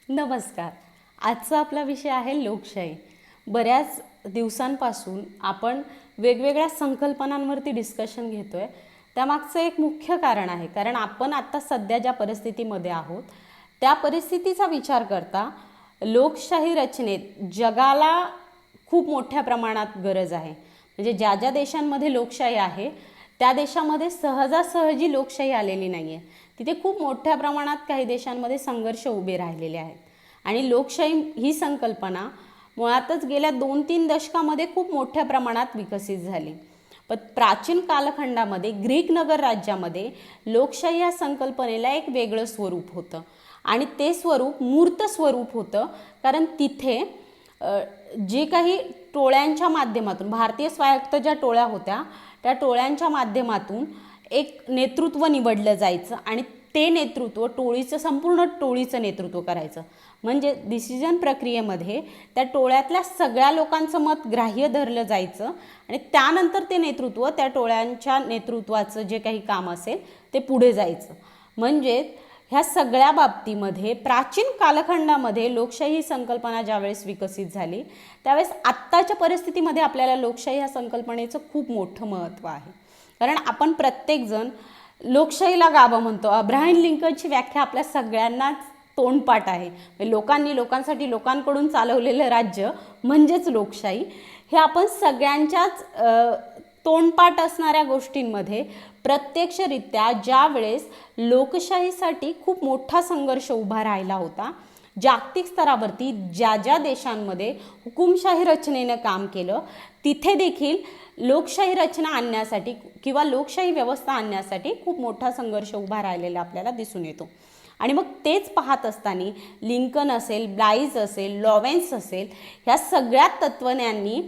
नमस्कार. आजचा आपला विषय आहे लोकशाही. बऱ्याच दिवसांपासून आपण वेगवेगळ्या संकल्पनांवरती डिस्कशन घेतोय. त्यामागचं एक मुख्य कारण आहे, कारण आपण आता सध्या ज्या परिस्थितीमध्ये आहोत त्या परिस्थितीचा विचार करता लोकशाही रचनेत जगाला खूप मोठ्या प्रमाणात गरज आहे. म्हणजे ज्या ज्या देशांमध्ये लोकशाही आहे त्या देशामध्ये सहजासहजी लोकशाही आलेली नाही आहे. तिथे खूप मोठ्या प्रमाणात काही देशांमध्ये संघर्ष उभे राहिलेले आहेत. आणि लोकशाही ही संकल्पना मुळातच गेल्या 2-3 दशकामध्ये खूप मोठ्या प्रमाणात विकसित झाली. पण प्राचीन कालखंडामध्ये ग्रीक नगर राज्यामध्ये लोकशाही या संकल्पनेला एक वेगळं स्वरूप होतं. आणि ते स्वरूप मूर्त स्वरूप होतं, कारण तिथे जे काही टोळ्यांच्या माध्यमातून, भारतीय स्वायत्त ज्या टोळ्या होत्या त्या टोळ्यांच्या माध्यमातून एक नेतृत्व निवडलं जायचं आणि ते नेतृत्व संपूर्ण टोळीचं नेतृत्व करायचं. म्हणजे डिसिजन प्रक्रियेमध्ये त्या टोळ्यातल्या सगळ्या लोकांचं मत ग्राह्य धरलं जायचं आणि त्यानंतर ते नेतृत्व, त्या टोळ्यांच्या नेतृत्वाचं जे काही काम असेल ते पुढे जायचं. म्हणजे ह्या सगळ्या बाबतीमध्ये प्राचीन कालखंडामध्ये लोकशाही ही संकल्पना ज्यावेळेस विकसित झाली त्यावेळेस आत्ताच्या परिस्थितीमध्ये आपल्याला लोकशाही ह्या संकल्पनेचं खूप मोठं महत्त्व आहे. कारण आपण प्रत्येकजण लोकशाहीला गाभा म्हणतो. अब्राहम लिंकनची व्याख्या आपल्या सगळ्यांनाच तोंडपाठ आहे. लोकांसाठी लोकांकडून चालवलेलं राज्य म्हणजेच लोकशाही. हे आपण सगळ्यांच्याच तोंडपाठ असणाऱ्या गोष्टींमध्ये प्रत्यक्षरित्या ज्या वेळेस लोकशाहीसाठी खूप मोठा संघर्ष उभा राहिला होता, जागतिक स्तरावरती ज्या ज्या देशांमध्ये हुकुमशाही रचनेनं काम केलं तिथे देखील लोकशाही रचना आणण्यासाठी किंवा लोकशाही व्यवस्था आणण्यासाठी खूप मोठा संघर्ष उभा राहिलेला आपल्याला दिसून येतो. आणि मग तेच पाहत असताना लिंकन असेल, ब्लाईज असेल, लॉवेन्स असेल, ह्या सगळ्या तत्त्वज्ञांनी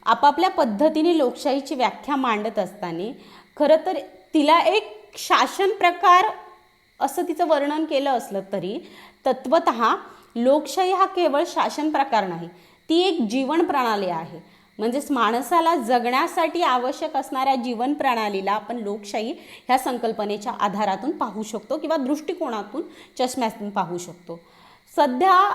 आपापल्या पद्धतीने लोकशाहीची व्याख्या मांडत असताना खरं तर तिला एक शासन प्रकार असं तिचं वर्णन केलं असलं तरी तत्वतः लोकशाही हा केवळ शासन प्रकार नाही, ती एक जीवन प्रणाली आहे. म्हणजेच माणसाला जगण्यासाठी आवश्यक असणाऱ्या जीवन प्रणालीला आपण लोकशाही ह्या संकल्पनेच्या आधारातून पाहू शकतो किंवा दृष्टिकोनातून, चष्म्यातून पाहू शकतो. सध्या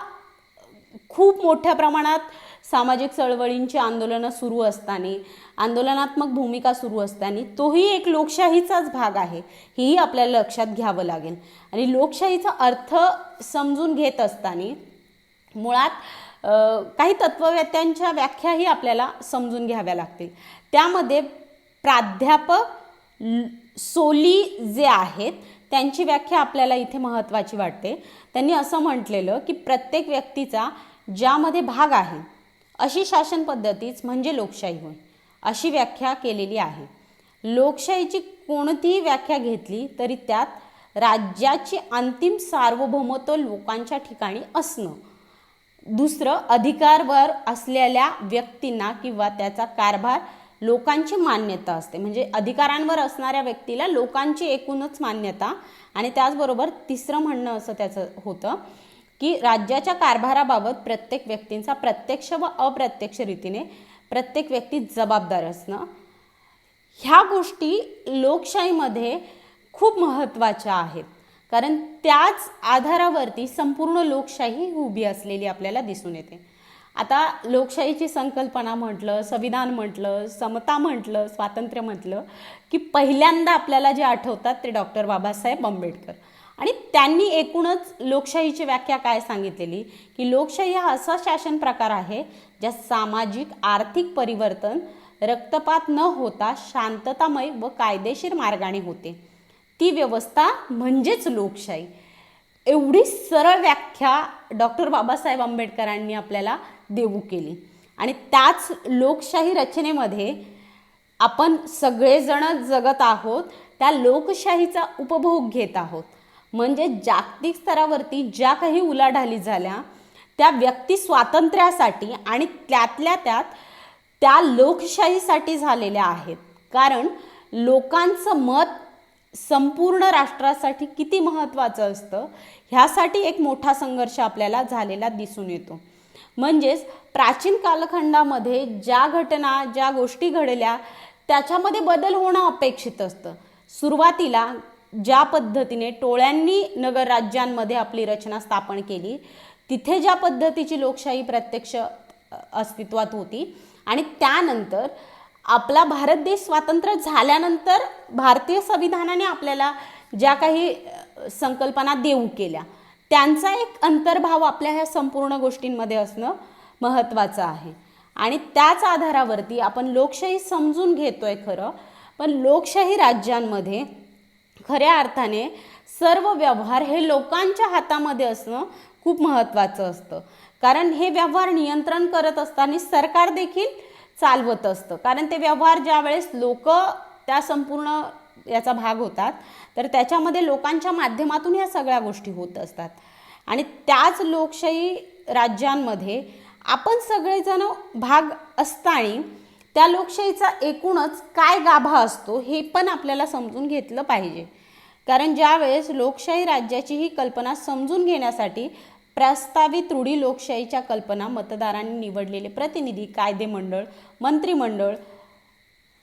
खूप मोठ्या प्रमाणात सामाजिक चळवळींची आंदोलनं सुरू असताना, आंदोलनात्मक भूमिका सुरू असताना तोही एक लोकशाहीचाच भाग आहे, हेही आपल्याला लक्षात घ्यावं लागेल. आणि लोकशाहीचा अर्थ समजून घेत असताना मुळात काही तत्ववेत्यांच्या व्याख्याही आपल्याला समजून घ्याव्या लागतील. त्यामध्ये प्राध्यापक सोली जे आहेत त्यांची व्याख्या आपल्याला इथे महत्त्वाची वाटते. त्यांनी असं म्हटलेलं की प्रत्येक व्यक्तीचा ज्यामध्ये भाग आहे अशी शासन पद्धतीच म्हणजे लोकशाही होय, अशी व्याख्या केलेली आहे. लोकशाहीची कोणतीही व्याख्या घेतली तरी त्यात राज्याची अंतिम सार्वभौमत्व लोकांच्या ठिकाणी असणं, दुसरं अधिकारवर असलेल्या व्यक्तींना किंवा त्याचा कारभार लोकांची मान्यता असते. म्हणजे अधिकारांवर असणाऱ्या व्यक्तीला लोकांची एकूणच मान्यता. आणि त्याचबरोबर तिसरं म्हणणं असं त्याचं होतं की राज्याच्या कारभाराबाबत प्रत्येक व्यक्तींचा प्रत्यक्ष व अप्रत्यक्ष रीतीने प्रत्येक व्यक्ती जबाबदार असणं. ह्या गोष्टी लोकशाहीमध्ये खूप महत्त्वाच्या आहेत, कारण त्याच आधारावरती संपूर्ण लोकशाही उभी असलेली आपल्याला दिसून येते. आता लोकशाहीची संकल्पना म्हटलं, संविधान म्हटलं, समता म्हटलं, स्वातंत्र्य म्हटलं की पहिल्यांदा आपल्याला जे आठवतात ते डॉक्टर बाबासाहेब आंबेडकर. आणि त्यांनी एकूणच लोकशाहीची व्याख्या काय सांगितलेली की लोकशाही हा असा शासन प्रकार आहे ज्यात सामाजिक आर्थिक परिवर्तन रक्तपात न होता शांततामय व कायदेशीर मार्गाने होते, ती व्यवस्था म्हणजेच लोकशाही. एवढी सरळ व्याख्या डॉक्टर बाबासाहेब आंबेडकरांनी आपल्याला देऊ केली. आणि त्याच लोकशाही रचनेमध्ये आपण सगळेजण जगत आहोत, त्या लोकशाहीचा उपभोग घेत आहोत. म्हणजे जागतिक स्तरावरती ज्या काही उलाढाली झाल्या त्या व्यक्ती स्वातंत्र्यासाठी आणि त्यातल्या त्यात त्या लोकशाहीसाठी झालेल्या आहेत. कारण लोकांचं मत संपूर्ण राष्ट्रासाठी किती महत्त्वाचं असतं ह्यासाठी एक मोठा संघर्ष आपल्याला झालेला दिसून येतो. म्हणजेच प्राचीन कालखंडामध्ये ज्या घटना, ज्या गोष्टी घडल्या त्याच्यामध्ये बदल होणं अपेक्षित असतं. सुरुवातीला ज्या पद्धतीने टोळ्यांनी नगर राज्यांमध्ये आपली रचना स्थापन केली तिथे ज्या पद्धतीची लोकशाही प्रत्यक्ष अस्तित्वात होती आणि त्यानंतर आपला भारत देश स्वातंत्र्य झाल्यानंतर भारतीय संविधानाने आपल्याला ज्या काही संकल्पना देऊ केल्या त्यांचा एक अंतर्भाव आपल्या ह्या संपूर्ण गोष्टींमध्ये असणं महत्त्वाचं आहे. आणि त्याच आधारावरती आपण लोकशाही समजून घेतोय खरं, पण लोकशाही राज्यांमध्ये खऱ्या अर्थाने सर्व व्यवहार हे लोकांच्या हातामध्ये असणं खूप महत्त्वाचं असतं. कारण हे व्यवहार नियंत्रण करत असताना सरकार देखील चालवत असतं. कारण ते व्यवहार ज्या वेळेस लोक त्या संपूर्ण याचा भाग होतात तर त्याच्यामध्ये लोकांच्या माध्यमातून ह्या सगळ्या गोष्टी होत असतात. आणि त्याच लोकशाही राज्यांमध्ये आपण सगळेजण भाग असताना त्या लोकशाहीचा एकूणच काय गाभा असतो हे पण आपल्याला समजून घेतलं पाहिजे. कारण ज्यावेळेस लोकशाही राज्याची ही कल्पना समजून घेण्यासाठी प्रस्तावित रूढी लोकशाहीच्या कल्पना मतदारांनी निवडलेले प्रतिनिधी, कायदेमंडळ, मंत्रिमंडळ,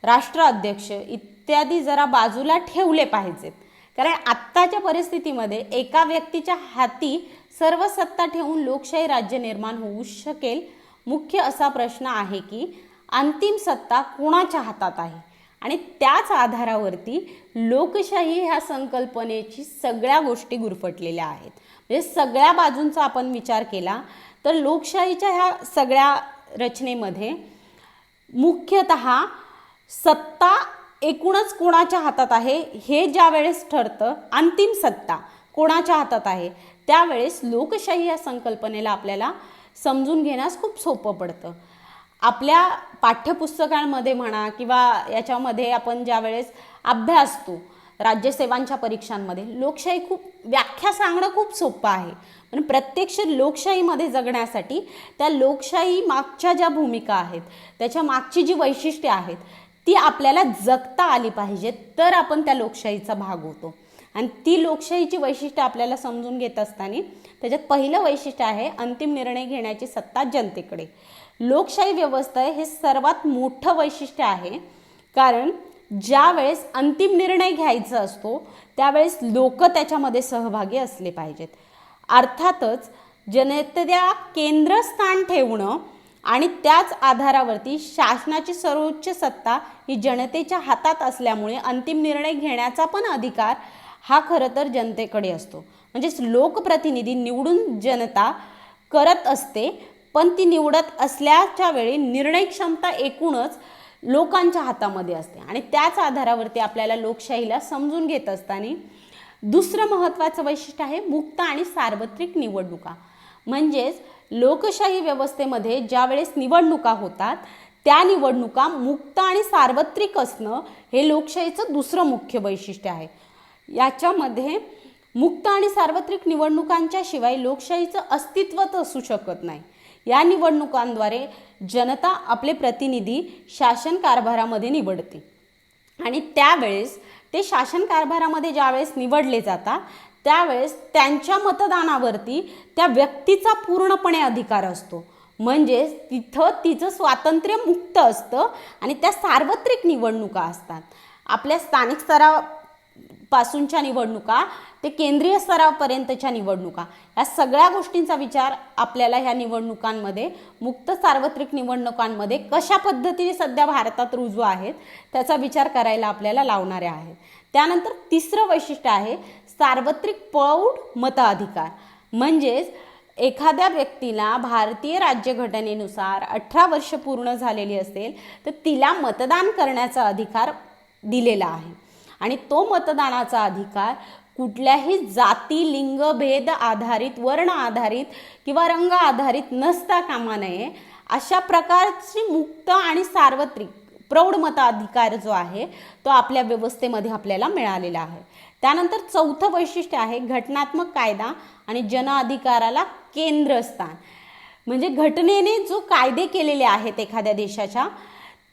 राष्ट्राध्यक्ष इत्यादी जरा बाजूला ठेवले पाहिजेत. कारण आत्ताच्या परिस्थितीमध्ये एका व्यक्तीच्या हाती सर्व सत्ता ठेवून लोकशाही राज्य निर्माण होऊ शकेल. मुख्य असा प्रश्न आहे की अंतिम सत्ता कोणाच्या हातात आहे. आणि त्याच आधारावरती लोकशाही ह्या संकल्पनेची सगळ्या गोष्टी गुरफटलेल्या आहेत. म्हणजे सगळ्या बाजूंचा आपण विचार केला तर लोकशाहीच्या ह्या सगळ्या रचनेमध्ये मुख्यतः सत्ता एकूणच कोणाच्या हातात आहे हे ज्या वेळेस ठरतं, अंतिम सत्ता कोणाच्या हातात आहे त्यावेळेस लोकशाही या संकल्पनेला आपल्याला समजून घेण्यास खूप सोपं पडतं. आपल्या पाठ्यपुस्तकांमध्ये म्हणा किंवा याच्यामध्ये आपण ज्या वेळेस अभ्यासतो राज्यसेवांच्या परीक्षांमध्ये लोकशाही खूप व्याख्या सांगणं खूप सोपं आहे. पण प्रत्यक्ष लोकशाहीमध्ये जगण्यासाठी त्या लोकशाही मागच्या ज्या भूमिका आहेत त्याच्या मागची जी वैशिष्ट्ये आहेत ती आपल्याला जगता आली पाहिजेत तर आपण त्या लोकशाहीचा भाग होतो. आणि ती लोकशाहीची वैशिष्ट्ये आपल्याला समजून घेत असताना त्याच्यात पहिलं वैशिष्ट्य आहे अंतिम निर्णय घेण्याची सत्ता जनतेकडे. लोकशाही व्यवस्था हे सर्वात मोठं वैशिष्ट्य आहे. कारण ज्या वेळेस अंतिम निर्णय घ्यायचा असतो त्यावेळेस लोक त्याच्यामध्ये सहभागी असले पाहिजेत. अर्थातच जनतेला केंद्रस्थान ठेवणं आणि त्याच आधारावरती शासनाची सर्वोच्च सत्ता ही जनतेच्या हातात असल्यामुळे अंतिम निर्णय घेण्याचा पण अधिकार हा खरं तर जनतेकडे असतो. म्हणजेच लोकप्रतिनिधी निवडून जनता करत असते पण ती निवडत असल्याच्या वेळी निर्णय क्षमता एकूणच लोकांच्या हातामध्ये असते. आणि त्याच आधारावरती आपल्याला लोकशाहीला समजून घेत असताना दुसरं महत्त्वाचं वैशिष्ट्य आहे मुक्त आणि सार्वत्रिक निवडणुका. म्हणजेच लोकशाही व्यवस्थेमध्ये ज्या वेळेस निवडणुका होतात त्या निवडणुका मुक्त आणि सार्वत्रिक असणं हे लोकशाहीचं दुसरं मुख्य वैशिष्ट्य आहे. याच्यामध्ये मुक्त आणि सार्वत्रिक निवडणुकांच्या शिवाय लोकशाहीचं अस्तित्वच असू शकत नाही. या निवडणुकांद्वारे जनता आपले प्रतिनिधी शासन कारभारामध्ये निवडते आणि त्यावेळेस ते शासन कारभारामध्ये ज्यावेळेस निवडले जातात त्यावेळेस त्यांच्या मतदानावरती त्या व्यक्तीचा पूर्णपणे अधिकार असतो. म्हणजेच तिथं तिचं स्वातंत्र्य मुक्त असतं. आणि त्या सार्वत्रिक निवडणुका असतात. आपल्या स्थानिक स्तरापासूनच्या निवडणुका ते केंद्रीय स्तरापर्यंतच्या निवडणुका या सगळ्या गोष्टींचा विचार आपल्याला ह्या निवडणुकांमध्ये मुक्त सार्वत्रिक निवडणुकांमध्ये कशा पद्धतीने सध्या भारतात रुजू आहेत त्याचा विचार करायला आपल्याला लावणारे आहेत. त्यानंतर तिसरं वैशिष्ट्य आहे सार्वत्रिक प्रौढ मताधिकार. म्हणजेच एखाद्या व्यक्तीला भारतीय राज्यघटनेनुसार 18 वर्ष पूर्ण झालेली असेल तर तिला मतदान करण्याचा अधिकार दिलेला आहे. आणि तो मतदानाचा अधिकार कुठल्याही जाती, लिंग, भेद आधारित, वर्ण आधारित किंवा रंग आधारित नसता कामा नये अशा प्रकारची मुक्त आणि सार्वत्रिक प्रौढ मताधिकार जो आहे तो आपल्या व्यवस्थेमध्ये आपल्याला मिळालेला आहे. त्यानंतर चौथं वैशिष्ट्य आहे घटनात्मक कायदा आणि जन अधिकाराला केंद्रस्थान. म्हणजे घटनेने जो कायदे केलेले आहेत एखाद्या देशाच्या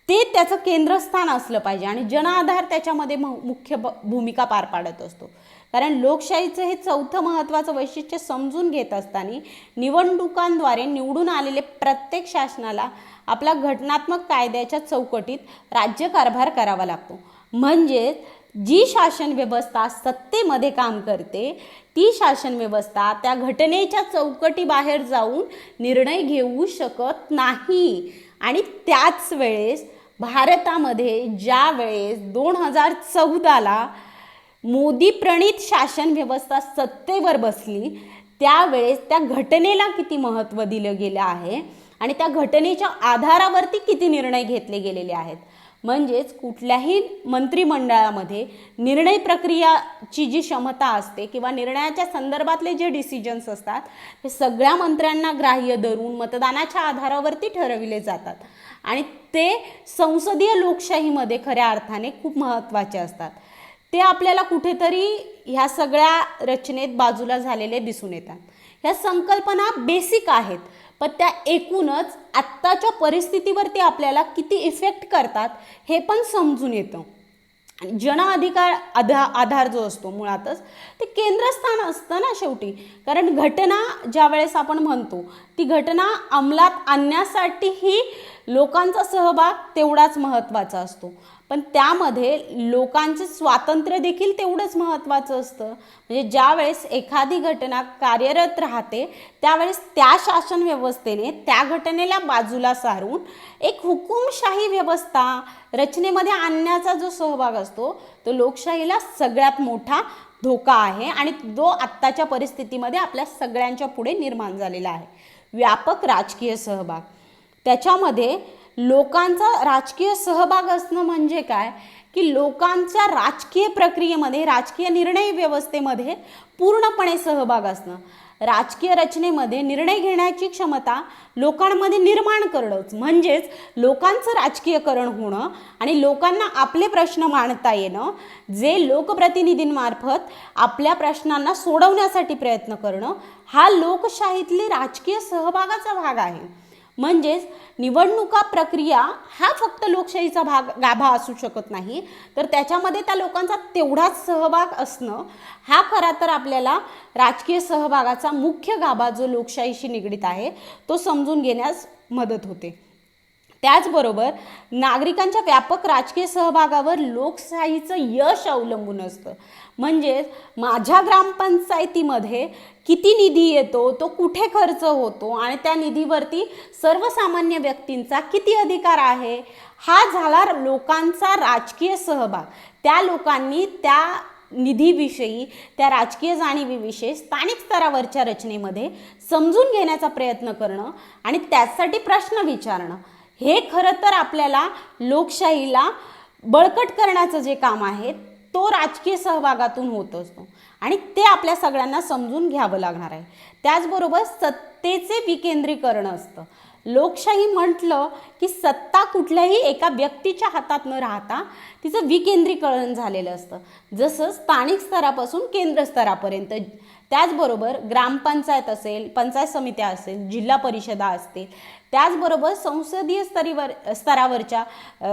ते त्याचं केंद्रस्थान असलं पाहिजे आणि जन आधार त्याच्यामध्ये मुख्य भूमिका पार पाडत असतो. कारण लोकशाहीचं हे चौथं महत्त्वाचं वैशिष्ट्य समजून घेत असताना निवडणुकांद्वारे निवडून आलेले प्रत्येक शासनाला आपला घटनात्मक कायद्याच्या चौकटीत राज्यकारभार करावा लागतो. म्हणजेच जी शासन व्यवस्था सत्तेमध्ये काम करते ती शासन व्यवस्था त्या घटनेच्या चौकटीबाहेर जाऊन निर्णय घेऊ शकत नाही. आणि त्याच वेळेस भारतामध्ये ज्या वेळेस 2014ला मोदी प्रणित शासन व्यवस्था सत्तेवर बसली त्यावेळेस त्या घटनेला किती महत्त्व दिलं गेलं आहे आणि त्या घटनेच्या आधारावरती किती निर्णय घेतले गेलेले आहेत. म्हणजेच कुठल्याही मंत्रिमंडळामध्ये निर्णय प्रक्रियाची जी क्षमता असते किंवा निर्णयाच्या संदर्भातले जे डिसिजन्स असतात हे सगळ्या मंत्र्यांना ग्राह्य धरून मतदानाच्या आधारावरती ठरविले जातात आणि ते संसदीय लोकशाहीमध्ये खऱ्या अर्थाने खूप महत्त्वाचे असतात. ते आपल्याला कुठेतरी ह्या सगळ्या रचनेत बाजूला झालेले दिसून येतात. ह्या संकल्पना बेसिक आहेत पण त्या एकूणच आत्ताच्या परिस्थितीवरती आपल्याला किती इफेक्ट करतात हे पण समजून येतं. जन अधिकार आधार जो असतो मुळातच ते केंद्रस्थान असतं ना शेवटी. कारण घटना ज्या वेळेस आपण म्हणतो ती घटना अंमलात आणण्यासाठीही लोकांचा सहभाग तेवढाच महत्त्वाचा असतो पण त्यामध्ये लोकांचे स्वातंत्र्य देखील तेवढंच महत्त्वाचं असतं. म्हणजे ज्या वेळेस एखादी घटना कार्यरत राहते त्यावेळेस त्या शासन व्यवस्थेने त्या घटनेला बाजूला सारून एक हुकुमशाही व्यवस्था रचनेमध्ये आणण्याचा जो सहभाग असतो तो लोकशाहीला सगळ्यात मोठा धोका आहे आणि तो आत्ताच्या परिस्थितीमध्ये आपल्या सगळ्यांच्या पुढे निर्माण झालेला आहे. व्यापक राजकीय सहभाग, त्याच्यामध्ये लोकांचा राजकीय सहभाग असणं म्हणजे काय की लोकांच्या राजकीय प्रक्रियेमध्ये राजकीय निर्णय व्यवस्थेमध्ये पूर्णपणे सहभाग असणं. राजकीय रचनेमध्ये निर्णय घेण्याची क्षमता लोकांमध्ये निर्माण करणंच म्हणजेच लोकांचं राजकीयकरण होणं आणि लोकांना आपले प्रश्न मांडता येणं, जे लोकप्रतिनिधींमार्फत आपल्या प्रश्नांना सोडवण्यासाठी प्रयत्न करणं हा लोकशाहीतली राजकीय सहभागाचा भाग आहे. म्हणजेच निवडणुका प्रक्रिया हा फक्त लोकशाहीचा गाभा असू शकत नाही तर त्याच्यामध्ये त्या लोकांचा तेवढाच सहभाग असणं हा खरा तर आपल्याला राजकीय सहभागाचा मुख्य गाभा जो लोकशाहीशी निगडीत आहे तो समजून घेण्यास मदत होते. त्याचबरोबर नागरिकांच्या व्यापक राजकीय सहभागावर लोकशाहीचं यश अवलंबून असतं. म्हणजेच माझ्या ग्रामपंचायतीमध्ये किती निधी येतो, तो कुठे खर्च होतो आणि त्या निधीवरती सर्वसामान्य व्यक्तींचा किती अधिकार आहे हा झाला लोकांचा राजकीय सहभाग. त्या लोकांनी त्या निधीविषयी त्या राजकीय जाणीवीविषयी स्थानिक स्तरावरच्या रचनेमध्ये समजून घेण्याचा प्रयत्न करणं आणि त्यासाठी प्रश्न विचारणं हे खरं तर आपल्याला लोकशाहीला बळकट करण्याचं जे काम आहे तो राजकीय सहभागातून होत असतो आणि ते आपल्या सगळ्यांना समजून घ्यावं लागणार आहे. त्याचबरोबर सत्तेचे विकेंद्रीकरण असतं. लोकशाही म्हटलं की सत्ता कुठल्याही एका व्यक्तीच्या हातात न राहता तिचं विकेंद्रीकरण झालेलं असतं, जसं स्थानिक स्तरापासून केंद्र स्तरापर्यंत. त्याचबरोबर ग्रामपंचायत असेल, पंचायत समित्या असेल, जिल्हा परिषदा असतील, त्याचबरोबर संसदीय स्तरावरच्या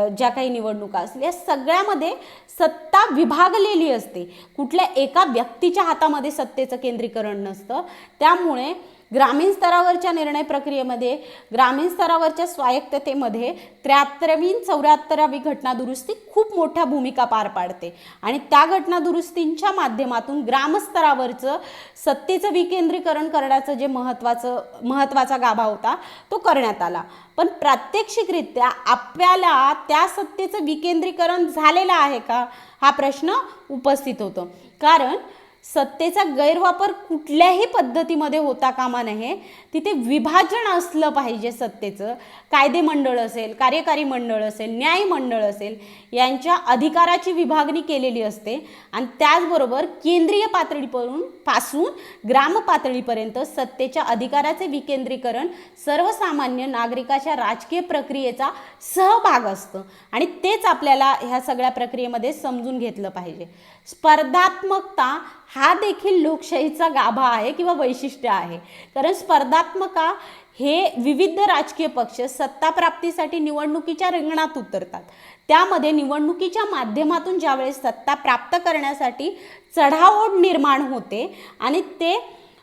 ज्या काही निवडणुका असतील या सगळ्यामध्ये सत्ता विभागलेली असते. कुठल्या एका व्यक्तीच्या हातामध्ये सत्तेचं केंद्रीकरण नसतं. त्यामुळे ग्रामीण स्तरावरच्या निर्णय प्रक्रियेमध्ये, ग्रामीण स्तरावरच्या स्वायत्ततेमध्ये 73वी 74वी घटनादुरुस्ती खूप मोठ्या भूमिका पार पाडते आणि त्या घटनादुरुस्तींच्या माध्यमातून ग्रामस्तरावरचं सत्तेचं विकेंद्रीकरण करण्याचं जे महत्त्वाचा गाभा होता तो करण्यात आला. पण प्रात्यक्षिकरित्या आपल्याला त्या सत्तेचं विकेंद्रीकरण झालेलं आहे का हा प्रश्न उपस्थित होतो. कारण सत्तेचा गैरवापर कुठल्याही पद्धतीमध्ये होता कामा नये. तिथे विभाजन असलं पाहिजे सत्तेचं. कायदे मंडळ असेल, कार्यकारी मंडळ असेल, न्याय मंडळ असेल यांच्या अधिकाराची विभागणी केलेली असते आणि त्याचबरोबर केंद्रीय पातळीपासून ग्राम पातळीपर्यंत सत्तेच्या अधिकाराचे विकेंद्रीकरण सर्वसामान्य नागरिकाच्या राजकीय प्रक्रियेचा सहभाग असतं आणि तेच आपल्याला ह्या सगळ्या प्रक्रियेमध्ये समजून घेतलं पाहिजे. स्पर्धात्मकता हा देखील लोकशाहीचा गाभा आहे किंवा वैशिष्ट्य आहे. कारण स्पर्धात्मकता हे विविध राजकीय पक्ष सत्ता प्राप्तीसाठी निवडणुकीच्या रिंगणात उतरतात. त्यामध्ये निवडणुकीच्या माध्यमातून ज्यावेळेस सत्ता प्राप्त करण्यासाठी चढाओढ निर्माण होते आणि ते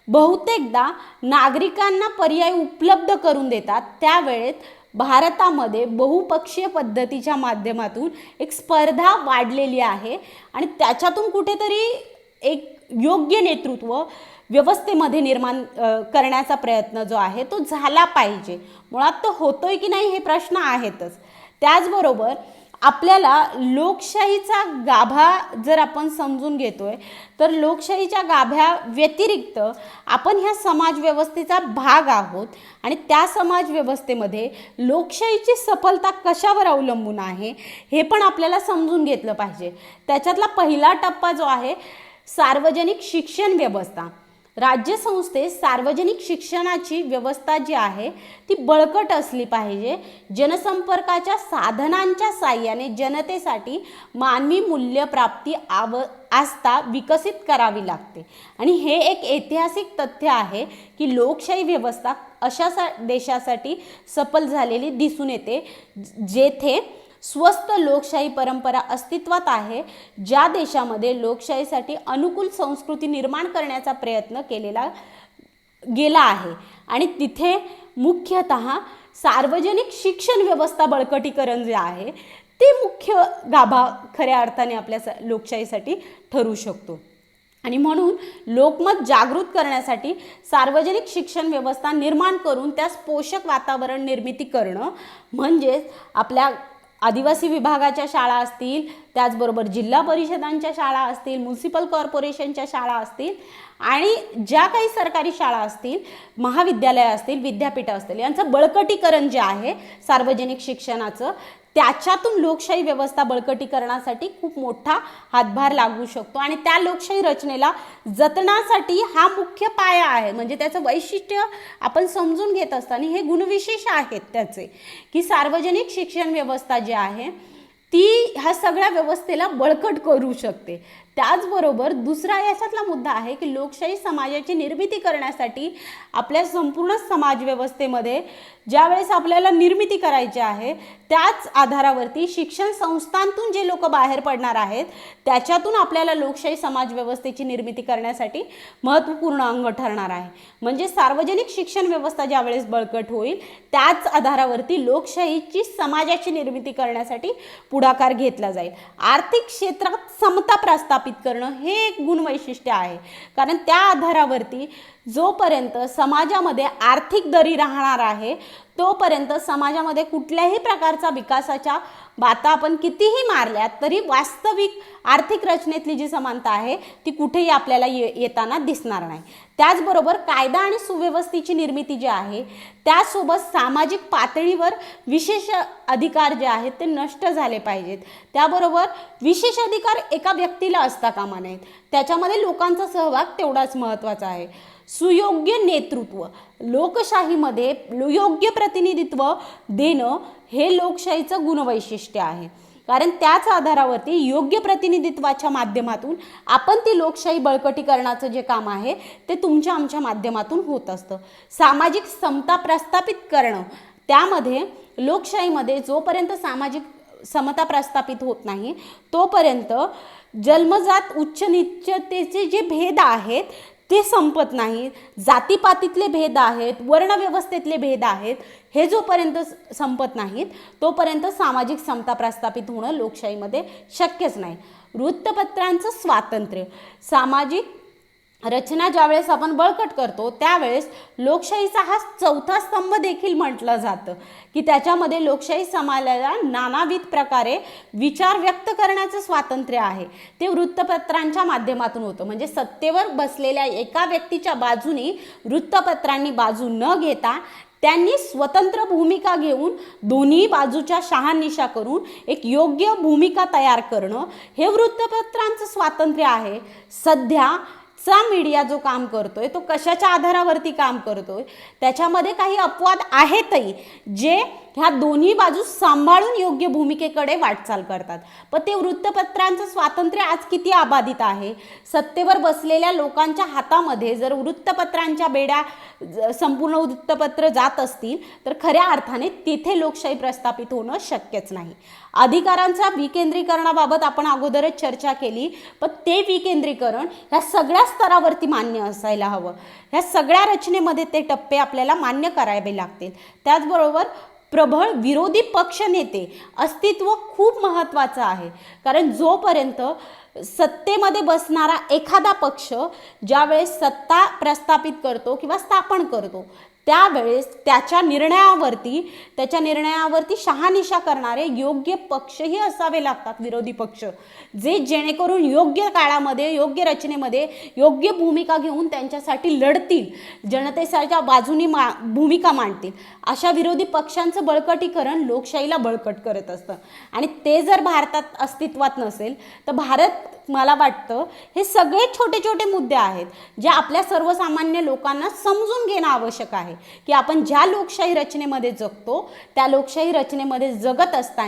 बहुतेकदा नागरिकांना पर्याय उपलब्ध करून देतात त्यावेळेस भारतामध्ये बहुपक्षीय पद्धतीच्या माध्यमातून एक स्पर्धा वाढलेली आहे आणि त्याच्यातून कुठेतरी एक योग्य नेतृत्व व्यवस्थेमध्ये निर्माण करण्याचा प्रयत्न जो आहे तो झाला पाहिजे. मुळात तो होतोय की नाही हे प्रश्न आहेतच. त्याचबरोबर आपल्याला लोकशाहीचा गाभा जर आपण समजून घेतोय तर लोकशाहीच्या गाभ्या व्यतिरिक्त आपण ह्या समाजव्यवस्थेचा भाग आहोत आणि त्या समाजव्यवस्थेमध्ये लोकशाहीची सफलता कशावर अवलंबून आहे हे पण आपल्याला समजून घेतलं पाहिजे. त्याच्यातला पहिला टप्पा जो आहे सार्वजनिक शिक्षण व्यवस्था. राज्यसंस्थेत सार्वजनिक शिक्षणाची व्यवस्था जी आहे ती बळकट असली पाहिजे. जनसंपर्काच्या साधनांच्या साहाय्याने जनतेसाठी मानवी मूल्यप्राप्ती आस्था विकसित करावी लागते आणि हे एक ऐतिहासिक तथ्य आहे की लोकशाही व्यवस्था अशा देशासाठी सफल झालेली दिसून येते जेथे स्वस्थ लोकशाही परंपरा अस्तित्वात आहे, ज्या देशामध्ये लोकशाहीसाठी अनुकूल संस्कृती निर्माण करण्याचा प्रयत्न केलेला गेला आहे आणि तिथे मुख्यतः सार्वजनिक शिक्षण व्यवस्था बळकटीकरण जे आहे ते मुख्य गाभा खऱ्या अर्थाने आपल्या लोकशाहीसाठी ठरू शकतो. आणि म्हणून लोकमत जागृत करण्यासाठी सार्वजनिक शिक्षण व्यवस्था निर्माण करून त्यास पोषक वातावरण निर्मिती करणं म्हणजेच आपल्या आदिवासी विभागाच्या शाळा असतील, त्याचबरोबर जिल्हा परिषदांच्या शाळा असतील, म्युनिसिपल कॉर्पोरेशनच्या शाळा असतील आणि ज्या काही सरकारी शाळा असतील, महाविद्यालय असतील, विद्यापीठं असतील यांचं बळकटीकरण जे आहे सार्वजनिक शिक्षणाचं त्याच्यातून लोकशाही व्यवस्था बळकटीकरणासाठी खूप मोठा हातभार लागू शकतो आणि त्या लोकशाही रचनेला जतनासाठी हा मुख्य पाया आहे. म्हणजे त्याचं वैशिष्ट्य आपण समजून घेत असताना हे गुणविशेष आहेत त्याचे की सार्वजनिक शिक्षण व्यवस्था जी आहे ती ह्या सगळ्या व्यवस्थेला बळकट करू शकते. त्याचबरोबर दुसरा याच्यातला मुद्दा आहे की लोकशाही समाजाची निर्मिती करण्यासाठी आपल्या संपूर्ण समाजव्यवस्थेमध्ये ज्यावेळेस आपल्याला निर्मिती करायची आहे त्याच आधारावरती शिक्षण संस्थांतून जे लोक बाहेर पडणार आहेत त्याच्यातून आपल्याला लोकशाही समाजव्यवस्थेची निर्मिती करण्यासाठी महत्त्वपूर्ण अंग ठरणार आहे. म्हणजे सार्वजनिक शिक्षण व्यवस्था ज्यावेळेस बळकट होईल त्याच आधारावरती लोकशाहीची समाजाची निर्मिती करण्यासाठी पुढाकार घेतला जाईल. आर्थिक क्षेत्रात समता प्रस्थापित करणं हे एक गुणवैशिष्ट्य आहे कारण त्या आधारावरती जोपर्यंत समाजामध्ये आर्थिक दरी राहणार आहे तोपर्यंत समाजामध्ये कुठल्याही प्रकारचा विकासाच्या बाता आपण कितीही मारल्यात तरी वास्तविक आर्थिक रचनेतली जी समानता आहे ती कुठेही आपल्याला येताना दिसणार नाही. त्याचबरोबर कायदा आणि सुव्यवस्थेची निर्मिती जी आहे त्यासोबत सामाजिक पातळीवर विशेष अधिकार जे आहेत ते नष्ट झाले पाहिजेत. त्याबरोबर विशेष अधिकार एका व्यक्तीला असता कामा नयेत, त्याच्यामध्ये लोकांचा सहभाग तेवढाच महत्त्वाचा आहे. सुयोग्य नेतृत्व लोकशाहीमध्ये योग्य प्रतिनिधित्व देणं हे लोकशाहीचं गुणवैशिष्ट्य आहे कारण त्याच आधारावरती योग्य प्रतिनिधित्वाच्या माध्यमातून आपण ती लोकशाही बळकटीकरणाचं जे काम आहे ते तुमच्या आमच्या माध्यमातून होत असतं. सामाजिक समता प्रस्थापित करणं त्यामध्ये लोकशाहीमध्ये जोपर्यंत सामाजिक समता प्रस्थापित होत नाही तोपर्यंत जन्मजात उच्च नीचतेचे जे भेद आहेत ते संपत नाहीत, जातीपातीतले भेद आहेत, वर्णव्यवस्थेतले भेद आहेत, हे जोपर्यंत संपत नाहीत तोपर्यंत सामाजिक समता प्रस्थापित होणं लोकशाहीमध्ये शक्यच नाही. वृत्तपत्रांचं स्वातंत्र्य सामाजिक रचना ज्यावेळेस आपण बळकट करतो त्यावेळेस लोकशाहीचा हा चौथा स्तंभ देखील म्हटलं जातं की त्याच्यामध्ये लोकशाही समाजाला नानाविध प्रकारे विचार व्यक्त करण्याचं स्वातंत्र्य आहे ते वृत्तपत्रांच्या माध्यमातून होतं. म्हणजे सत्तेवर बसलेल्या एका व्यक्तीच्या बाजूने वृत्तपत्रांनी बाजू न घेता त्यांनी स्वतंत्र भूमिका घेऊन दोन्ही बाजूच्या शहानिशा करून एक योग्य भूमिका तयार करणं हे वृत्तपत्रांचं स्वातंत्र्य आहे. सध्या चा मीडिया जो काम करतोय तो कशाच्या आधारावरती काम करतोय त्याच्यामध्ये काही अपवाद आहेतही जे ह्या दोन्ही बाजू सांभाळून योग्य भूमिकेकडे वाटचाल करतात. पण ते वृत्तपत्रांचं स्वातंत्र्य आज किती अबाधित आहे. सत्तेवर बसलेल्या लोकांच्या हातामध्ये जर वृत्तपत्रांच्या बेड्या संपूर्ण वृत्तपत्र जात असतील तर खऱ्या अर्थाने तिथे लोकशाही प्रस्थापित होणं शक्यच नाही. अधिकारांच्या विकेंद्रीकरणाबाबत आपण अगोदरच चर्चा केली पण ते विकेंद्रीकरण ह्या सगळ्या स्तरावरती मान्य असायला हवं. ह्या सगळ्या रचनेमध्ये ते टप्पे आपल्याला मान्य करावे लागतील. त्याचबरोबर प्रबळ विरोधी पक्षनेते अस्तित्व खूप महत्त्वाचं आहे. कारण जोपर्यंत सत्तेमध्ये बसणारा एखादा पक्ष ज्यावेळेस सत्ता प्रस्थापित करतो किंवा स्थापन करतो त्यावेळेस त्याच्या निर्णयावरती शहानिशा करणारे योग्य पक्षही असावे लागतात, विरोधी पक्ष, जे जेणेकरून योग्य काळामध्ये योग्य रचनेमध्ये योग्य भूमिका घेऊन त्यांच्यासाठी लढतील, जनतेच्या बाजूनी भूमिका मांडतील. अशा विरोधी पक्षांचं बळकटीकरण लोकशाहीला बळकट करत असतं. आणि ते जर भारतात अस्तित्वात नसेल तर भारत, मला वाटतं, हे सगळे छोटे छोटे मुद्दे आहेत जे आपल्या सर्वसामान्य लोकांना समजून घेणं आवश्यक आहे की आपण ज्या लोकशाही रचनेमध्ये जगतो त्या लोकशाही रचनेमध्ये जगत असताना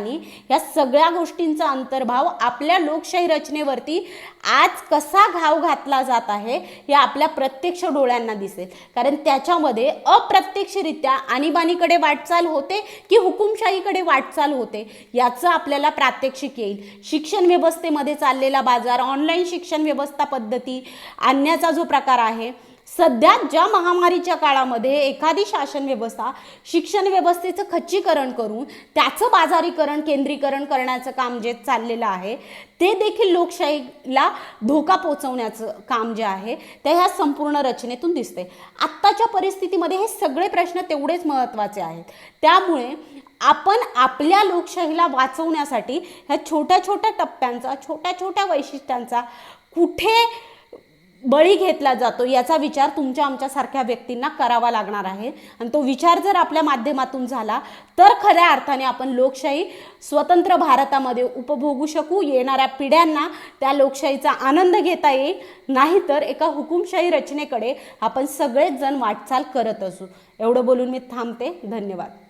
या सगळ्या गोष्टींचा अंतर्भाव आपल्या लोकशाही रचनेवरती आज कसा घाव घातला जात आहे हे आपल्या प्रत्यक्ष डोळ्यांना दिसेल. कारण त्याच्यामध्ये अप्रत्यक्षरित्या आणीबाणीकडे वाटचाल होते की हुकुमशाहीकडे वाटचाल होते याचं आपल्याला प्रात्यक्षिक येईल. शिक्षण व्यवस्थेमध्ये चाललेला बाजार, ऑनलाईन शिक्षण व्यवस्था पद्धती आणण्याचा जो प्रकार आहे, सध्या ज्या महामारीच्या काळामध्ये एखादी शासन व्यवस्था शिक्षण व्यवस्थेचं खच्चीकरण करून त्याचं बाजारीकरण, केंद्रीकरण करण्याचं काम जे चाललेलं आहे ते देखील लोकशाहीला धोका पोचवण्याचं काम जे आहे ते ह्या संपूर्ण रचनेतून दिसते. आत्ताच्या परिस्थितीमध्ये हे सगळे प्रश्न तेवढेच महत्त्वाचे आहेत. त्यामुळे आपण आपल्या लोकशाहीला वाचवण्यासाठी ह्या छोट्या छोट्या टप्प्यांचा, छोट्या छोट्या वैशिष्ट्यांचा कुठे बळी घेतला जातो याचा विचार तुमच्या आमच्यासारख्या व्यक्तींना करावा लागणार आहे. आणि तो विचार जर आपल्या माध्यमातून झाला तर खऱ्या अर्थाने आपण लोकशाही स्वतंत्र भारतामध्ये उपभोगू शकू, येणाऱ्या पिढ्यांना त्या लोकशाहीचा आनंद घेता येईल. नाहीतर एका हुकुमशाही रचनेकडे आपण सगळेच जण वाटचाल करत असू. एवढं बोलून मी थांबते. धन्यवाद.